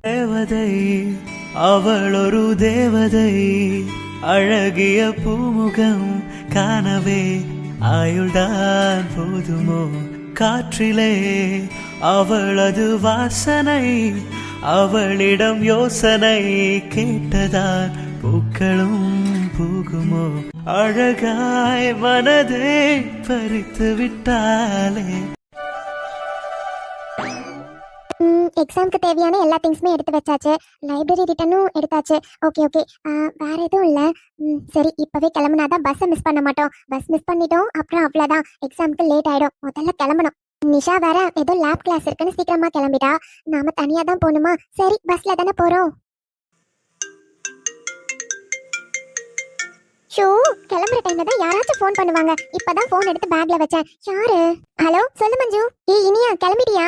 தேவதை அவள் ஒரு தேவதை, அழகிய பூமுகம் காணவே ஆயுள்தான் போதுமோ? காற்றிலே அவளது வாசனை, அவளிடம் யோசனை கேட்டதான் பூக்களும் பூகுமோ? அழகாய் மனதை பறித்து விட்டாலே. எக்ஸாம்க்கு தேவையான எல்லா திங்ஸுமே எடுத்து வச்சாச்சு. லைப்ரரி ரிட்டனும் எடுத்தாச்சு. ஓகே ஓகே, வேற எதுவும் இல்லை. சரி, இப்போவே கிளம்புனாதான் பஸ்ஸை மிஸ் பண்ண மாட்டோம். பஸ் மிஸ் பண்ணிட்டோம் அப்புறம் அவ்வளோதான், எக்ஸாமுக்கு லேட் ஆகிடும். முதல்ல கிளம்பணும். நிஷா வேற ஏதோ லேப் கிளாஸ் இருக்குன்னு சீக்கிரமா கிளம்பிட்டா. நாம தனியாக தான் போகணுமா? சரி, பஸ்ல தானே போகிறோம். ஷோ, கிளம்புற டைம்ல தான் யாராச்சும் ஃபோன் பண்ணுவாங்க. இப்பதான் ஃபோன் எடுத்து பேக்ல வச்சேன். யாரு? ஹலோ, சொல்லு மஞ்சு. இனியா கிளம்பிட்டியா?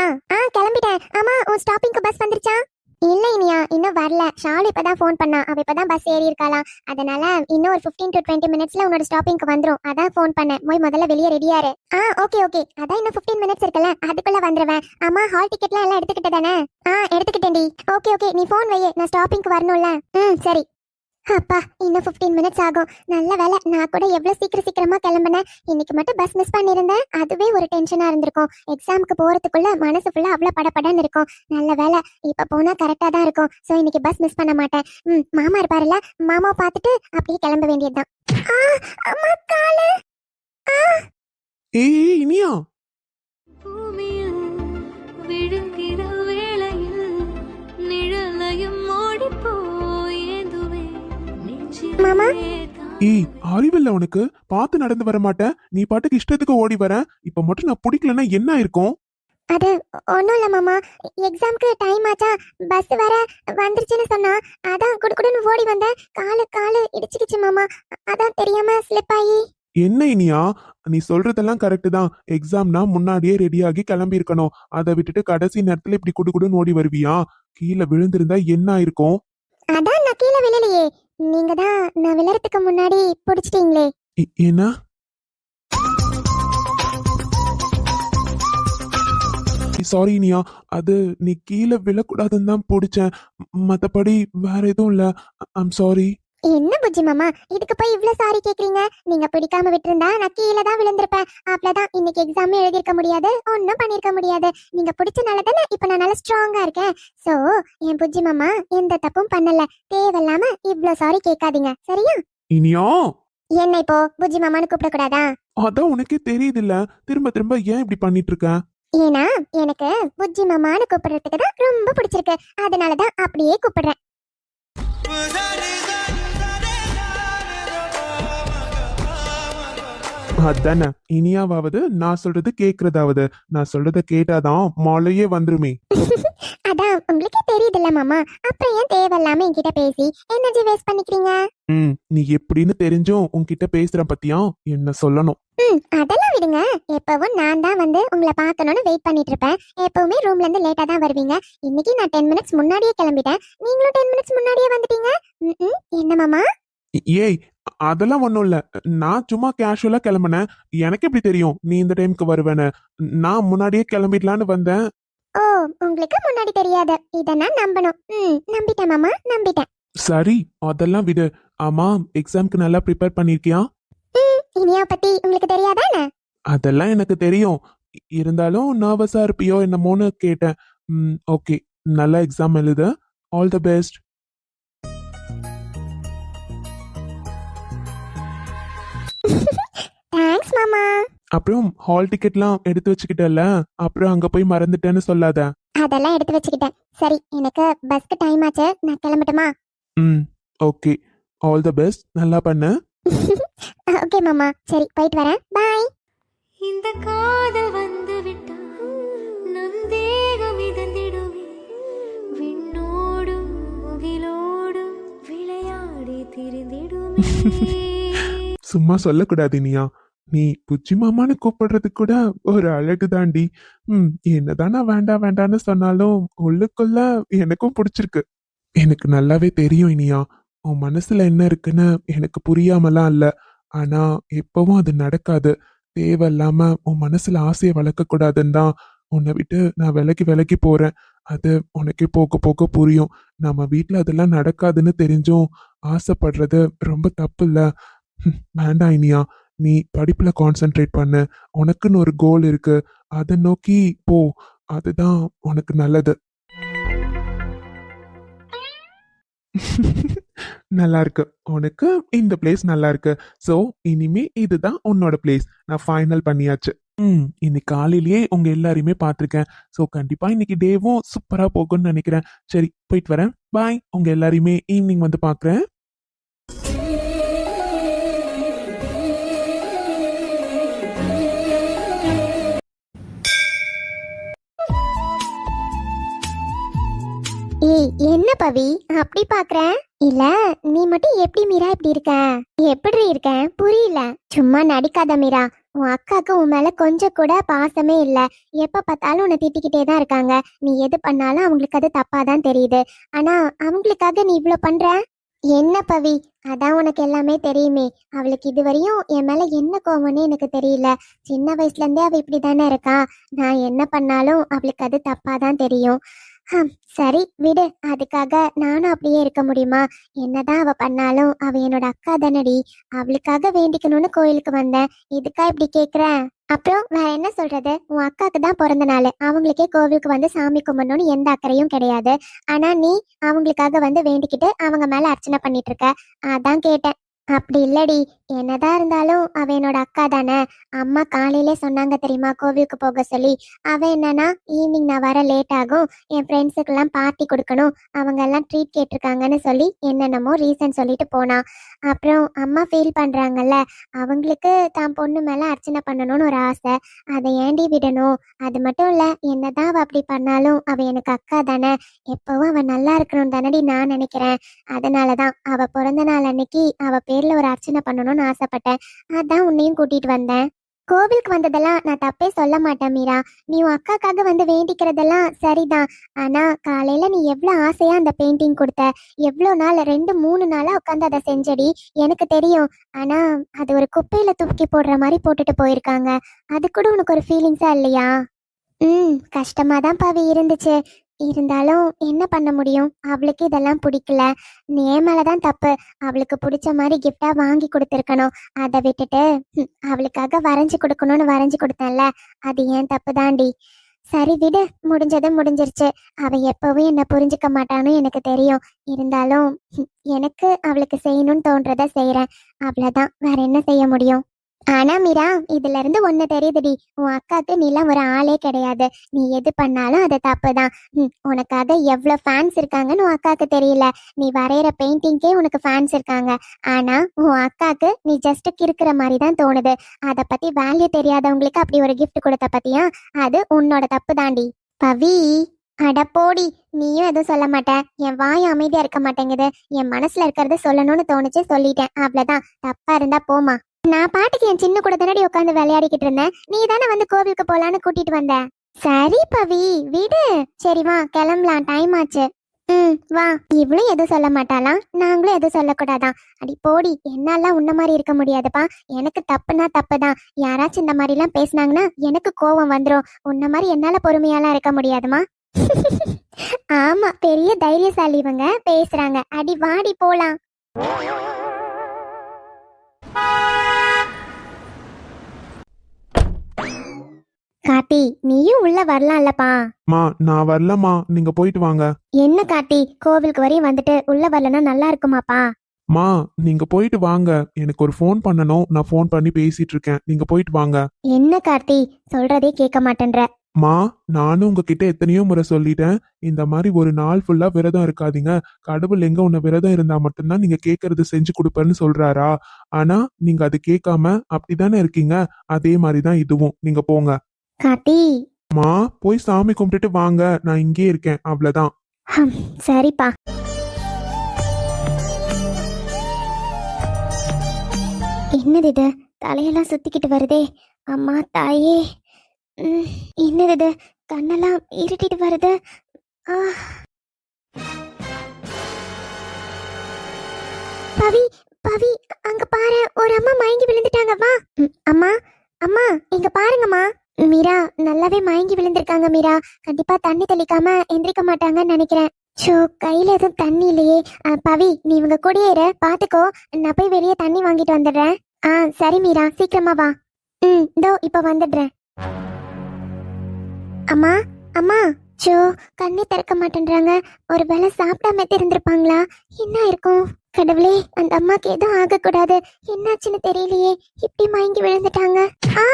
கிளம்பிட்டேன். ஆமா, உன் ஸ்டாப்பிங்க்கு பஸ் வந்துருச்சா? இல்ல இனியா, இன்னும் வரல. ஷாலு இப்பதான் ஃபோன் பண்ணா. அவ இப்பதான் பஸ் ஏறி இருக்காளாம். அதனால இன்னும் ஒரு 15 to 20 மினிட்ஸ்ல உன்னோட ஸ்டாப்பிங்க்கு வந்துரும். அதான் ஃபோன் பண்ணேன். போய் முதல்ல வெளியே ரெடியாரு. ஓகே ஓகே, அதான் இன்னும் 15 மினிட்ஸ் இருக்குல்ல, அதுக்குள்ள வந்துருவேன். ஆமா, ஹால் டிக்கெட்லாம் எல்லாம் எடுத்துக்கிட்ட தானே? எடுத்துக்கிட்டேன்டி. ஓகே ஓகே, நீ ஃபோன் வையே, நான் ஸ்டாப்பிங்க்கு வரணும்ல. சரி. அப்பா, இன்னும் 15 மினிட்ஸ் ஆகும். நல்ல வேலை, நான் கூட எவ்வளவு சீக்கிரமா கிளம்பினேன். இன்னைக்கு மட்டும் பஸ் மிஸ் பண்ணியிருந்தேன், அதுவே ஒரு டென்ஷனா இருந்திருக்கும். எக்ஸாமுக்கு போறதுக்குள்ள மனசு ஃபுல்லா அவ்வளவு படபடன்னு இருக்கும். நல்ல வேலை, இப்ப போனா கரெக்டா தான் இருக்கும். சோ இன்னைக்கு பஸ் மிஸ் பண்ண மாட்டேன். மாமா இருப்பாருல்ல, மாமாவை பார்த்துட்டு அப்படியே கிளம்ப வேண்டியதுதான். அம்மா காலு. ஏய் இனியா, மாமா, ஏய் அறிவில்ல உனக்கு? பார்த்து நடந்து வர மாட்டேன், நீ பாட்டுக்கு இஷ்டத்துக்கு ஓடி வர. இப்ப மட்டும் நான் பிடிக்கலன்னா என்ன இருக்கும்? அது ஒன்றும் இல்லை மாமா. எக்ஸாம்க்கு டைம் ஆச்சா, பஸ் வேற வந்துருச்சுன்னு சொன்னா, அதான் குடுக்குடுன்னு ஓடி வந்தேன். காலு இடிச்சுக்கிச்சு மாமா, அதான் தெரியாம ஸ்லிப் ஆகி. என்ன இனியா, நீ சொல்றதெல்லாம் கரெக்ட் தான். எக்ஸாம்னா முன்னாடியே ரெடியாகி கிளம்பி இருக்கணும். அதை விட்டுட்டு கடைசி நேரத்துல இப்படி குடுகுடுன்னு ஓடி வருவியா? கீழே விழுந்திருந்தா என்ன ஆயிருக்கும்? அதான் நான் கீழே விழலையே, நீங்க தான் நான் விழறதுக்கு முன்னாடி பிடிச்சிட்டீங்களே. என்ன? சாரி இனியா, அது நீ கீழே விழக்கூடாதுன்னு தான் பிடிச்சேன். மத்தபடி வேற எதுவும் இல்ல. I'm sorry. என்ன புஜ்ஜி மாமா, இதுக்கு போய் இவ்ளோ சாரி கேக்குறீங்க? நீங்க பிடிக்காம விட்டுருந்தா நான் கீழே தான் விழுந்திருப்பேன். அவ்வளவுதான், இன்னைக்கு எக்ஸாம் எழுதிருக்க முடியாது, ஒன்னும் பண்ணிருக்க முடியாது. நீங்க பிடிச்சனால தானே இப்ப நான் நல்லா ஸ்ட்ராங்கா இருக்கேன். சோ என் புஜ்ஜி மாமா எந்த தப்பும் பண்ணல. தேவையில்லாம இவ்ளோ சாரி கேட்காதீங்க, சரியா? இனியா, என்ன இப்போ புஜ்ஜி மாமான்னு கூப்பிடக்கூடாதா? அதான் உனக்கே தெரியுது இல்ல, திரும்ப திரும்ப ஏன் இப்படி பண்ணிட்டு இருக்க? ஏன்னா எனக்கு புஜ்ஜி மாமான்னு கூப்பிடுறதுக்கு தான் ரொம்ப பிடிச்சிருக்கு, அதனாலதான் அப்படியே கூப்பிடுறேன். அதானே, இனியாவது நான் சொல்றது கேக்குறதாவது. நான் சொல்றத கேட்டாதான் மாலையே வந்துருமே. அதான் உங்களுக்கே தெரியுதுல்ல மாமா, அப்புறம் ஏன் தேவையில்லாம என்கிட்ட பேசி எனர்ஜி வேஸ்ட் பண்ணிக்கிறீங்க? நீ எப்படின்னு தெரிஞ்சும் உன்கிட்ட பேசுறேன் பத்தியா, என்ன சொல்லணும்? அதெல்லாம் விடுங்க. எப்பவும் நான் தான் வந்து உங்களை பார்க்கணும்னு வெயிட் பண்ணிட்டு இருப்பேன். எப்பவுமே ரூம்ல இருந்து லேட்டா தான் வருவீங்க. இன்னைக்கு நான் 10 மினிட்ஸ் முன்னாடியே கிளம்பிட்டேன், நீங்களும் 10 மினிட்ஸ் முன்னாடியே வந்துட்டீங்க. என்ன மாமா? ஏய், அதெல்லாம் ஒண்ணும் இல்ல. நான் சும்மா கேஷுவலா கிளம்பினேன். எனக்கு எப்படி தெரியும் நீ இந்த டைம்க்கு வருவேன்னு? நான் முன்னாடியே கிளம்பிடலான்னு வந்தேன். ஓ, உங்களுக்கு முன்னாடி தெரியாது, இத நான் நம்பணும். நம்பிட்டேன் மாமா, நம்பிட்டேன். சரி, அதெல்லாம் விடு. ஆமா, எக்ஸாம்க்கு நல்லா ப்ரிப்பேர் பண்ணிருக்கியா? இனியா பத்தி உங்களுக்கு தெரியாதானே? அதெல்லாம் எனக்கு தெரியும். இருந்தாலும் நர்வஸா இருப்பியோ என்னமோன்னு கேட்டேன். ஓகே, நல்லா எக்ஸாம் எழுது. All the best. தேங்க்ஸ் மாமா. அப்புறம் ஹால் டிக்கெட்லாம் எடுத்து வச்சுக்கிட்டல, அப்புறம் அங்க போய் மறந்துட்டேன்னு சொல்லாத. அதெல்லாம் எடுத்து வச்சுக்கிட்டேன். சரி, எனக்கு பஸ்க்கு டைம் ஆச்சு, நான் கிளம்பட்டுமா? Okay, all the best. நல்லா பண்ணு. ஓகே மாமா, சரி போயிட்டு வரேன். பாய். இந்த காதல் வந்து விட்டால் நம் தேகம் இதந்திடுமே, விண்ணோடும் முகிலோடும் விளையாடி திரிந்திடுமே. சும்மா சொல்லக்கூடாது இனியா. நீ புச்சி மாமான்னு கூப்பிடுறது கூட ஒரு அழகு தாண்டி. என்னதான் நான் வேண்டாம் வேண்டான்னு சொன்னாலும் உள்ளுக்குள்ள எனக்கும் பிடிச்சிருக்கு. எனக்கு நல்லாவே தெரியும் இனியா, உன் மனசுல என்ன இருக்குன்னு எனக்கு புரியாமலாம் இல்ல. ஆனா எப்பவும் அது நடக்காது. தேவையில்லாம உன் மனசுல ஆசையை வளர்க்க கூடாதுன்னு தான் உன்னை விட்டு நான் விலகி விலகி போறேன். அது உனக்கே போக போக புரியும். நம்ம வீட்ல அதெல்லாம் நடக்காதுன்னு தெரிஞ்சும் ஆசைப்படுறது ரொம்ப தப்பு இல்ல. வேண்டாம் இனியா, நீ படிப்புல கான்சென்ட்ரேட் பண்ணு. உனக்குன்னு ஒரு கோல் இருக்கு, அதை நோக்கி போ. அதுதான் உனக்கு நல்லது. நல்லா இருக்கு. உனக்கு இந்த பிளேஸ் நல்லா இருக்கு. சோ இனிமே இதுதான் உன்னோட பிளேஸ். நான் ஃபைனல் பண்ணியாச்சு. இன்னைக்கு காலையிலேயே உங்க எல்லாரையுமே பார்த்திருக்கேன். சோ கண்டிப்பா இன்னைக்கு டேவும் சூப்பரா போகும்னு நினைக்கிறேன். சரி, போயிட்டு வரேன். பாய். உங்க எல்லாரையுமே ஈவினிங் வந்து பார்க்கறேன். ஏய் என்ன பவி அப்படி பாக்குற? இல்ல நீ மட்டும் எப்படி மீரா இப்படி இருக்க? எப்படி இருக்க புரியல. சும்மா நடிக்காத மீரா. உன் அக்காக்கு உன் மேல கொஞ்சம் கூட பாசமே இல்ல. எப்ப பார்த்தாலும் உன்னை திட்டிக்கிட்டே தான் இருக்காங்க. நீ எது பண்ணாலும் அவங்களுக்கு அது தப்பாதான் தெரியுது. ஆனா அவங்களுக்காக நீ இவ்ளோ பண்ற? என்ன பவி, அதான் உனக்கு எல்லாமே தெரியுமே. அவளுக்கு இதுவரையும் என் மேல என்ன கோவம்னு எனக்கு தெரியல. சின்ன வயசுல இருந்தே அவ இப்படிதானே இருக்கா. நான் என்ன பண்ணாலும் அவளுக்கு அது தப்பாதான் தெரியும். சரி விடு. அதுக்காக நானும் அப்படியே இருக்க முடியுமா? என்னதான் அவ பண்ணாலும் அவ என்னோட அக்கா தானடி. அவளுக்காக வேண்டிக்கணும்னு கோயிலுக்கு வந்தேன். இதுக்கா இப்படி கேக்குற? அப்புறம் வேற என்ன சொல்றது? உன் அக்காக்கு தான் பிறந்த நாள். அவங்களுக்கே கோவிலுக்கு வந்து சாமி கும்பிடணும்னு எந்த அக்கறையும் கிடையாது. ஆனா நீ அவங்களுக்காக வந்து வேண்டிக்கிட்டு அவங்க மேல அர்ச்சனை பண்ணிட்டு இருக்க. அதான் கேட்டேன். அப்படி இல்லடி. என்னதான் இருந்தாலும் அவ என்னோட அக்கா தானே. அம்மா காலையிலே சொன்னாங்க தெரியுமா கோவிலுக்கு போக சொல்லி. அவ என்னன்னா ஈவினிங் நான் வர லேட் ஆகும், என் ஃப்ரெண்ட்ஸுக்கு எல்லாம் பார்ட்டி கொடுக்கணும், அவங்க எல்லாம் ட்ரீட் கேட்டிருக்காங்கன்னு சொல்லி என்னென்னமோ ரீசன் சொல்லிட்டு போனா. அப்புறம் அம்மா ஃபீல் பண்றாங்கல்ல, அவங்களுக்கு தான் பொண்ணு மேல அர்ச்சனை பண்ணணும்னு ஒரு ஆசை. அதை ஏண்டி விடணும்? அது மட்டும் இல்ல, என்னதான் அவ அப்படி பண்ணாலும் அவ எனக்கு அக்கா தானே. எப்பவும் அவ நல்லா இருக்கணும் தானடி நான் நினைக்கிறேன். அதனாலதான் அவ பிறந்த நாள் அன்னைக்கு அவ பேர்ல ஒரு அர்ச்சனை பண்ணணும்னு ஆசைப்பட்டேன். அதான் உன்னையும் கூட்டிட்டு வந்தேன். கோவிலுக்கு வந்ததெல்லாம் நான் தப்பே சொல்ல மாட்டேன் மீரா. நீ உன் அக்காக்காக வந்து வேண்டிக்கிறதெல்லாம் சரிதான். ஆனா காலையில நீ எவ்வளவு ஆசையா அந்த பெயிண்டிங் கொடுத்த. எவ்வளவு நாள் 2-3 நாளா உட்காந்து அதை செஞ்சடி. எனக்கு தெரியும். ஆனா அது ஒரு குப்பையில தூக்கி போடுற மாதிரி போட்டுட்டு போயிருக்காங்க. அது கூட உனக்கு ஒரு ஃபீலிங்ஸா இல்லையா? கஷ்டமா தான் பாவி இருந்துச்சு. இருந்தாலும் என்ன பண்ண முடியும்? அவளுக்கு இதெல்லாம் பிடிக்கல. நீ மேலதான் தப்பு. அவளுக்கு பிடிச்ச மாதிரி கிஃப்டா வாங்கி கொடுத்துருக்கணும். அதை விட்டுட்டு அவளுக்காக வரைஞ்சு கொடுக்கணும்னு வரைஞ்சு கொடுத்தேன்ல, அது ஏன் தப்பு தாண்டி. சரி விடு, முடிஞ்சது முடிஞ்சிருச்சு. அவ எப்பவும் என்ன புரிஞ்சுக்க மாட்டான்னு எனக்கு தெரியும். இருந்தாலும் எனக்கு அவளுக்கு செய்யணும்னு தோன்றதை செய்யறேன். அவ்வளவுதான், வேற என்ன செய்ய முடியும்? ஆனா மீரா, இதுல இருந்து ஒண்ணு தெரியுதுடி. உன் அக்காக்கு நீலாம் ஒரு ஆளே கிடையாது. நீ எது பண்ணாலும் அது தப்புதான். உனக்காக எவ்வளவு ஃபேன்ஸ் இருக்காங்கன்னு உன் அக்காக்கு தெரியல. நீ வரைகிற பெயிண்டிங்கே உனக்கு ஃபேன்ஸ் இருக்காங்க. ஆனா உன் அக்காக்கு நீ ஜஸ்ட் கிறுக்கிற மாதிரி தான் தோணுது. அதை பத்தி வேல்யூ தெரியாதவங்களுக்கு அப்படி ஒரு கிஃப்ட் கொடுத்த பத்தியா? அது உன்னோட தப்பு தாண்டி. பவி, அட போடி. நீயும் எதுவும் சொல்ல மாட்டேன். என் வாய் அமைதியா இருக்க மாட்டேங்குது. என் மனசுல இருக்கிறத சொல்லணும்னு தோணுச்சு, சொல்லிட்டேன். அவ்வளவுதான். தப்பா இருந்தா போமா. நான் பாட்டுக்கு என் சின்ன கூட தானடி உட்காந்து விளையாடிக்கிட்டு இருந்தேன். நீ தானே வந்து கோவிலுக்கு போலான்னு கூட்டிட்டு வந்த. சரி பவி, விடு. சரி வா கிளம்பலாம், டைம் ஆச்சு. வா. இவளும் எதுவும் சொல்ல மாட்டாளாம், நாங்களும் எதுவும் சொல்லக்கூடாதான். அடி போடி. என்னாலாம் உன்ன மாதிரி இருக்க முடியாதுப்பா. எனக்கு தப்புனா தப்புதான். யாராச்சும் இந்த மாதிரி எல்லாம் பேசினாங்கன்னா எனக்கு கோவம் வந்துடும். உன்ன மாதிரி என்னால பொறுமையாலாம் இருக்க முடியாதுமா. ஆமா, பெரிய தைரியசாலி இவங்க பேசுறாங்க. அடி வாடி போலாம். கார்த்தி, நீயும் உள்ள வரலாம்லப்பா. மா, நான் வரலம்மா, நீங்க போயிட்டு வாங்க. என்ன கார்த்தி, கோவிலுக்கு வரையும் வந்துட்டு உள்ள வரலன்னா நல்லா இருக்குமாப்பா? மா, நீங்க போயிட்டு வாங்க. எனக்கு ஒரு ஃபோன் பண்ணணும், நான் ஃபோன் பண்ணி பேசிட்டு இருக்கேன். நீங்க போயிட்டு வாங்க. என்ன கார்த்தி, சொல்றதே கேட்க மாட்டேன்ற. மா, நானும் உங்ககிட்ட எத்தனையோ முறை சொல்லிட்டேன். இந்த மாதிரி ஒரு நாள் ஃபுல்லா விரதம் இருக்காதீங்க. கடவுள் எங்க உன்னை விரதம் இருந்தா மட்டும்தான் நீங்க கேட்கறது செஞ்சு கொடுப்பேன்னு சொல்றாரா? ஆனா நீங்க அது கேட்காம அப்படிதானே இருக்கீங்க. அதே மாதிரிதான் இதுவும். நீங்க போங்க. கார்த்தி. மா, போய் சாமி கும்பிட்டுட்டு வாங்க. நான் இங்கே இருக்கேன், அவ்வளவுதான். சரிப்பா. என்னது இது? தலையெல்லாம் சுத்திக்கிட்டு வருதே. அம்மா தாயே. என்னது இது? கண்ணெல்லாம் இருட்டிட்டு வருது. பவி, பவி, அங்க பாரு, ஒரு அம்மா மயங்கி விழுந்துட்டாங்க. வா. அம்மா, அம்மா, இங்க பாருங்கம்மா. மீரா நல்லாவே மயங்கி விழுந்திருக்காங்க மீரா. கண்டிப்பா தண்ணி தெளிக்காம எந்திரிக்க மாட்டாங்கன்னு நினைக்கிறேன். ஷோ, கையில எதுவும் தண்ணி இல்லையே. பவி, நீ இவங்க கூடயே பாத்துக்கோ. நான் போய் வெளியே தண்ணி வாங்கிட்டு வந்துடுறேன். சரி மீரா, சீக்கிரமா வா. இதோ இப்ப வந்துடுறேன். அம்மா, அம்மா. ஷோ, கண்ணே திறக்க மாட்டேன்றாங்க. ஒரு வேளை சாப்பிடாம இருந்திருப்பாங்களா? என்ன இருக்கும்? கடவுளே, அந்த அம்மாக்கு எதுவும் ஆகக்கூடாது. என்னாச்சுன்னு தெரியலையே, இப்படி மயங்கி விழுந்துட்டாங்க. ஆ,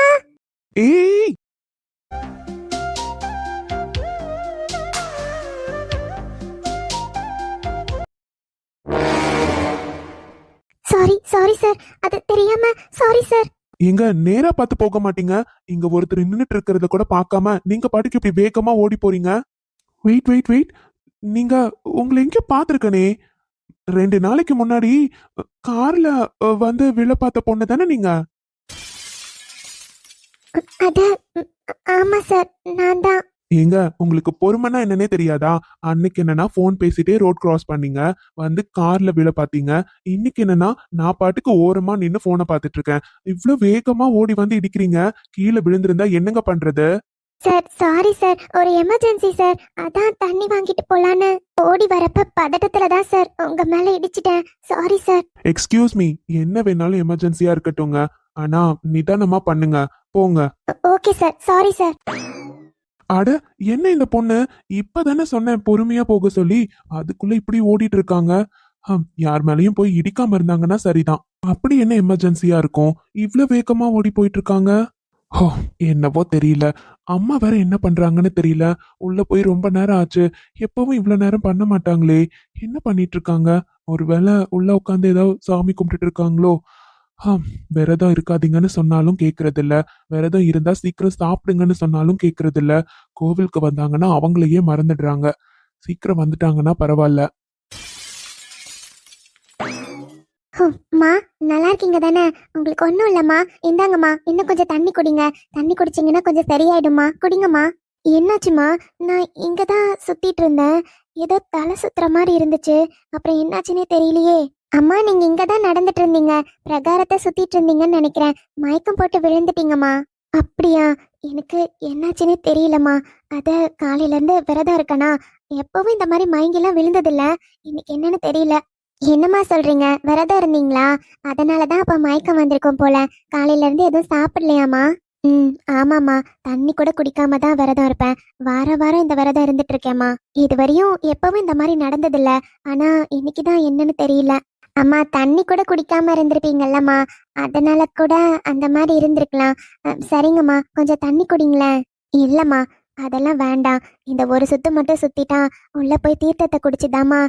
ஏய், சாரி சாரி சார், அது தெரியாம. Sorry sir. எங்க நேரா பார்த்து போக மாட்டீங்க? இங்க ஒருத்தர் நின்னுட்டு இருக்கிறத கூட பார்க்காம நீங்க பாட்டுக்கு இப்படி வேகமா ஓடி போறீங்க. வெயிட் வெயிட் வெயிட், நீங்க உங்களை எங்க பாத்திருக்கனே? 2 நாளைக்கு முன்னாடி கார்ல வந்து விழ பார்த்த பொண்ணு தானே நீங்க? அது ஆமா சார், நான் தான். ஏங்க, உங்களுக்கு பொறுமைன்னா என்னன்னே தெரியாதா? அன்னைக்கு என்னன்னா ஃபோன் பேசிட்டே ரோட் கிராஸ் பண்ணீங்க, வந்து கார்ல விழ பாத்தீங்க. இன்னைக்கு என்னன்னா நான் பாட்டுக்கு ஓரமா நின்னு போனை பார்த்துட்டு இருக்கேன். இவ்ளோ வேகமா ஓடி வந்து இடிக்கிறீங்க. கீழே விழுந்திருந்தா என்னங்க பண்றது? சார் சாரி சார், ஒரு எமர்ஜென்சி சார். அதான் தண்ணி வாங்கிட்டு போலான்னு ஓடி வரப்ப பதட்டத்துல தான் சார் உங்க மேல இடிச்சிட்டேன். Sorry sir. எக்ஸ்கியூஸ் மீ, என்ன வேணாலும் எமர்ஜென்சியா இருக்கட்டுங்க, ஆனா நிதானமா பண்ணுங்க. போங்க. Okay sir, sorry sir. அட, என்ன இந்த பொண்ணு? இப்பதானே சொன்னேன் பொறுமையா போக சொல்லி, அதுக்குள்ள இப்படி ஓடிட்டு இருக்காங்க. யார் மேலயும் போய் இடிக்காம இருந்தாங்கன்னா சரிதான். அப்படி என்ன எமர்ஜென்சியா இருக்கும்? இவ்ளோ வேகமா ஓடி போயிட்டு இருக்காங்க. ஹோ, என்னவோ தெரியல. அம்மா வேற என்ன பண்றாங்கன்னு தெரியல. உள்ள போய் ரொம்ப நேரம் ஆச்சு. எப்பவும் இவ்ளோ நேரம் பண்ண மாட்டாங்களே. என்ன பண்ணிட்டு இருக்காங்க? ஒருவேளை உள்ள உட்காந்து ஏதாவது சாமி கும்பிட்டுட்டு இருக்காங்களோ? விரதம் இருக்காதீங்கன்னு சொன்னாலும் கேக்குறது இல்ல. விரதம் இருந்தா சீக்கிரம் சாப்பிடுங்கன்னு சொன்னாலும் கேக்குறது இல்ல. கோவிலுக்கு வந்தாங்கன்னா அவங்களையே மறந்துடுறாங்க. சீக்கிரம் வந்துட்டாங்கன்னா பரவாயில்ல. மா, நல்லா இருக்கீங்க தானே? உங்களுக்கு ஒன்றும் இல்லைம்மா. இந்தாங்கம்மா, இன்னும் கொஞ்சம் தண்ணி குடிங்க. தண்ணி குடிச்சிங்கன்னா கொஞ்சம் சரியாயிடுமா. குடிங்கம்மா. என்னாச்சுமா? நான் இங்க தான் சுத்திட்டு இருந்தேன். ஏதோ தலை சுத்துற மாதிரி இருந்துச்சு. அப்புறம் என்னாச்சுன்னே தெரியலையே. அம்மா, நீங்க இங்க தான் நடந்துட்டு இருந்தீங்க. பிரகாரத்தை சுத்திட்டு இருந்தீங்கன்னு நினைக்கிறேன். மயக்கம் போட்டு விழுந்துட்டீங்கம்மா. அப்படியா? எனக்கு என்னாச்சுன்னே தெரியலம்மா. அத காலையில இருந்து விரதம் இருக்கனா, எப்பவும் இந்த மாதிரி மயங்கிலாம் விழுந்ததில்ல. இன்னைக்கு என்னன்னு தெரியல. என்னம்மா சொல்றீங்க? விரதம் இருந்தீங்களா? அதனாலதான் அப்ப மயக்கம் வந்திருக்கும் போல. காலையில இருந்து எதுவும் சாப்பிடலையாமா? ஆமாம்மா. தண்ணி கூட குடிக்காம தான் விரதம் இருப்பேன். வாரம் இந்த விரதம் இருந்துட்டு இருக்கேம்மா. இதுவரையும் எப்பவும் இந்த மாதிரி நடந்ததில்ல. ஆனா இன்னைக்குதான் என்னன்னு தெரியல. அம்மா, தண்ணி கூட குடிக்காம இருந்திருப்பீங்கல்லம்மா, அதனால கூட அந்த மாதிரி இருந்திருக்கலாம். சரிங்கம்மா, கொஞ்சம் தண்ணி குடிங்களேன். இல்லம்மா, அதெல்லாம் வேண்டாம். இந்த ஒரு சுத்து மட்டும் சுத்திட்டா உள்ள போய் தீர்த்தத்தை குடிச்சுதாம்மா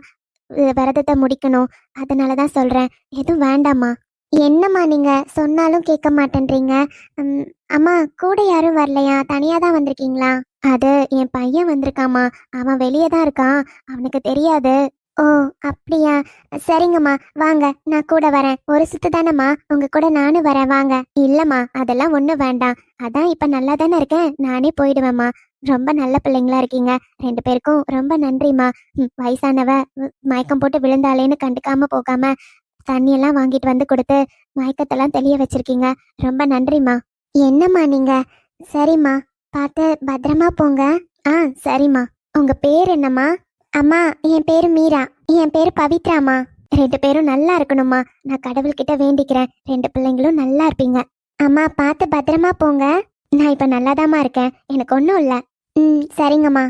விரதத்தை முடிக்கணும். அதனாலதான் சொல்றேன், எதுவும் வேண்டாம்மா. என்னம்மா நீங்க சொன்னாலும் கேட்க மாட்டேன்றீங்க. அம்மா, கூட யாரும் வரலையா? தனியா தான் வந்திருக்கீங்களா? அது என் பையன் வந்திருக்காமா. அவன் வெளியே தான் இருக்கான். அவனுக்கு தெரியாது. ஓ, அப்படியா? சரிங்கம்மா, வாங்க, நான் கூட வரேன். ஒரு சுத்து தானம்மா, உங்க கூட நானும் வரேன், வாங்க. இல்லம்மா, அதெல்லாம் ஒன்றும் வேண்டாம். அதான் இப்ப நல்லா தானே இருக்கேன், நானே போயிடுவேம்மா. ரொம்ப நல்ல பிள்ளைங்களா இருக்கீங்க. 2 பேருக்கும் ரொம்ப நன்றிம்மா. வயசானவ மயக்கம் போட்டு விழுந்தாலேன்னு கண்டுக்காம போகாம தண்ணியெல்லாம் வாங்கிட்டு வந்து கொடுத்து மயக்கத்தெல்லாம் தெளிய வச்சிருக்கீங்க. ரொம்ப நன்றிம்மா. என்னம்மா நீங்க? சரிம்மா, பார்த்து பத்திரமா போங்க. சரிம்மா. உங்க பேர் என்னம்மா? அம்மா, என் பேரு மீரா. என் பேரு பவித்ராமா. 2 பேரும் நல்லா இருக்கணும்மா. நான் கடவுள்கிட்ட வேண்டிக்கிறேன், 2 பிள்ளைங்களும் நல்லா இருப்பீங்க. அம்மா, பார்த்து பத்திரமா போங்க. நான் இப்ப நல்லாதாம்மா இருக்கேன், எனக்கு ஒன்றும் இல்லை. சரிங்கம்மா.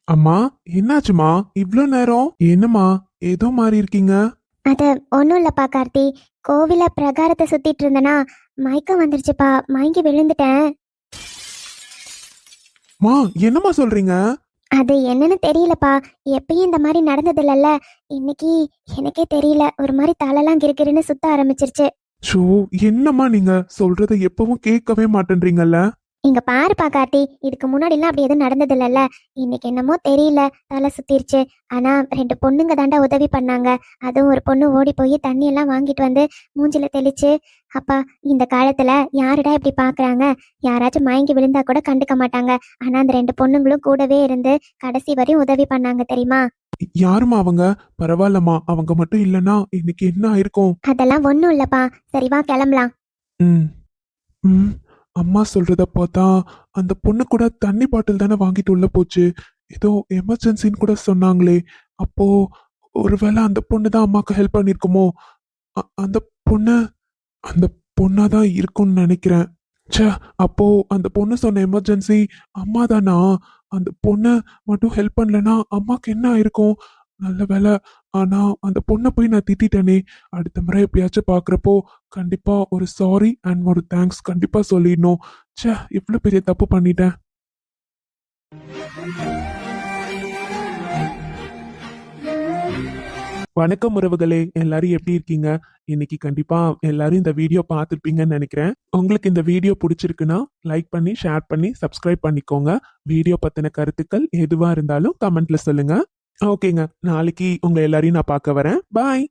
அம்மா, என்னாச்சுமா இவ்ளோ நேரம்? என்னம்மா ஏதோ மாறி இருக்கீங்க? அது ஒன்றும் இல்லைப்பா கார்த்தி. கோவில பிரகாரத்தை சுத்திட்டு இருந்தேனா, மயக்கம் வந்துருச்சுப்பா. மயங்கி விழுந்துட்டேன். மா, என்னம்மா சொல்றீங்க? அது என்னன்னு தெரியலப்பா. எப்பயும் இந்த மாதிரி நடந்தது இல்லைல்ல. இன்னைக்கு எனக்கே தெரியல, ஒரு மாதிரி தலைலாம் கிறுகிறுன்னு சுத்த ஆரம்பிச்சிருச்சு. ஷோ, என்னம்மா நீங்க சொல்றத எப்பவும் கேட்கவே மாட்டேன்றீங்கல்ல? இங்க பாருப்பா கார்த்தி, இதுக்கு முன்னாடிலாம் அப்படி எதுவும் நடந்தது இல்லைல்ல. இன்னைக்கு என்னமோ தெரியல, தலை சுத்திருச்சு. ஆனா 2 பொண்ணுங்க தாண்டா உதவி பண்ணாங்க. அதுவும் ஒரு பொண்ணு ஓடி போய் தண்ணி எல்லாம் வாங்கிட்டு வந்து மூஞ்சில தெளிச்சு. அப்பா, இந்த காலத்துல யாருடா இப்படி பாக்குறாங்க? யாராச்சும் மயங்கி விழுந்தா கூட கண்டுக்க மாட்டாங்க. ஆனா அந்த 2 பொண்ணுங்களும் கூடவே இருந்து கடைசி வரையும் உதவி பண்ணாங்க தெரியுமா? யாரும்மா அவங்க? பரவாயில்லம்மா, அவங்க மட்டும் இல்லைன்னா இன்னைக்கு என்ன ஆயிருக்கும்? அதெல்லாம் ஒண்ணும் இல்லப்பா. சரி வா கிளம்பலாம். ம் ம் அம்மா சொல்றத பார்த்தா அந்த பொண்ணு கூட தண்ணி பாட்டில் தானே வாங்கிட்டு உள்ள போச்சு. ஏதோ எமர்ஜென்சின்னு கூட சொன்னாங்களே. அப்போ ஒருவேளை அந்த பொண்ணு தான் அம்மாக்கு ஹெல்ப் பண்ணிருக்குமோ? அந்த பொண்ணு அந்த பொண்ணாதான் இருக்கும்னு நினைக்கிறேன். ச்சே, அப்போ அந்த பொண்ணு சொன்ன எமர்ஜென்சி அம்மா தானா? அந்த பொண்ணு மட்டும் ஹெல்ப் பண்ணலனா அம்மாக்கு என்ன ஆயிருக்கும்? நல்ல வேலை. ஆனா அந்த பொண்ணை போய் நான் திட்டிட்டேனே. அடுத்த முறை எப்படியாச்சும் பாக்குறப்போ கண்டிப்பா ஒரு சாரி அண்ட் ஒரு தேங்க்ஸ் கண்டிப்பா சொல்லிடணும். ச்சே, இவ்வளவு பெரிய தப்பு பண்ணிட்டேன். வணக்கம் உறவுகளே, எல்லாரும் எப்படி இருக்கீங்க? இன்னைக்கு கண்டிப்பா எல்லாரும் இந்த வீடியோ பார்த்துருப்பீங்கன்னு நினைக்கிறேன். உங்களுக்கு இந்த வீடியோ பிடிச்சிருக்குன்னா லைக் பண்ணி, ஷேர் பண்ணி, சப்ஸ்கிரைப் பண்ணிக்கோங்க. வீடியோ பத்தின கருத்துக்கள் எதுவா இருந்தாலும் கமெண்ட்ல சொல்லுங்க. ஓகேங்க, நாளைக்கு உங்க எல்லாரையும் நான் பார்க்க வரேன். பாய்.